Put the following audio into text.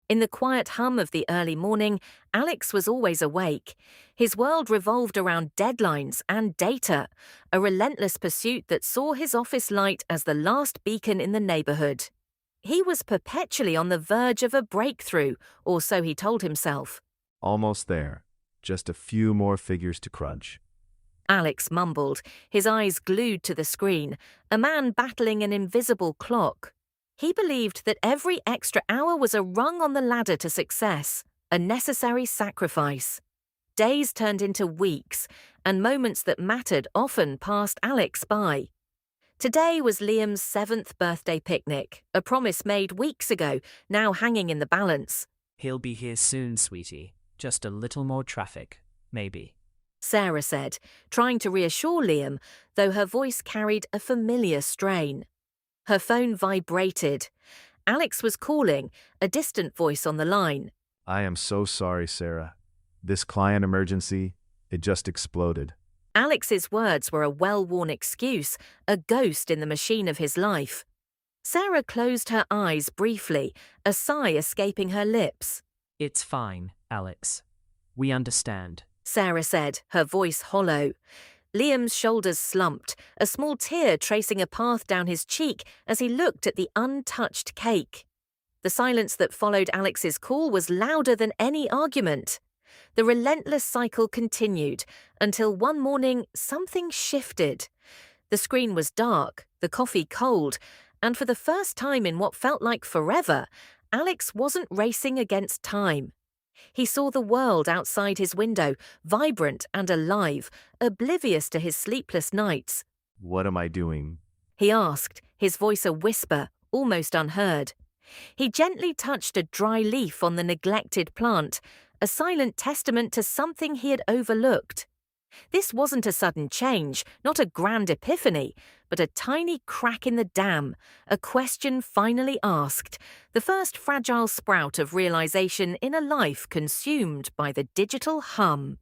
In the quiet hum of the early morning, Alex was always awake. His world revolved around deadlines and data, a relentless pursuit that saw his office light as the last beacon in the neighborhood. He was perpetually on the verge of a breakthrough, or so he told himself. Almost there. Just a few more figures to crunch. Alex mumbled, his eyes glued to the screen, a man battling an invisible clock. He believed that every extra hour was a rung on the ladder to success, a necessary sacrifice. Days turned into weeks, and moments that mattered often passed Alex by. Today was Liam's 7th birthday picnic, a promise made weeks ago, now hanging in the balance. He'll be here soon, sweetie. Just a little more traffic, maybe. Sarah said, trying to reassure Liam, though her voice carried a familiar strain. Her phone vibrated. Alex was calling, a distant voice on the line. I am so sorry, Sarah. This client emergency, it just exploded. Alex's words were a well-worn excuse, a ghost in the machine of his life. Sarah closed her eyes briefly, a sigh escaping her lips. It's fine, Alex. We understand. Sarah said, her voice hollow. Liam's shoulders slumped, a small tear tracing a path down his cheek as he looked at the untouched cake. The silence that followed Alex's call was louder than any argument. The relentless cycle continued until one morning something shifted. The screen was dark, the coffee cold, and for the first time in what felt like forever, Alex wasn't racing against time. He saw the world outside his window, vibrant and alive, oblivious to his sleepless nights. What am I doing? He asked, his voice a whisper, almost unheard. He gently touched a dry leaf on the neglected plant, a silent testament to something he had overlooked. This wasn't a sudden change, not a grand epiphany, but a tiny crack in the dam, a question finally asked, the first fragile sprout of realization in a life consumed by the digital hum.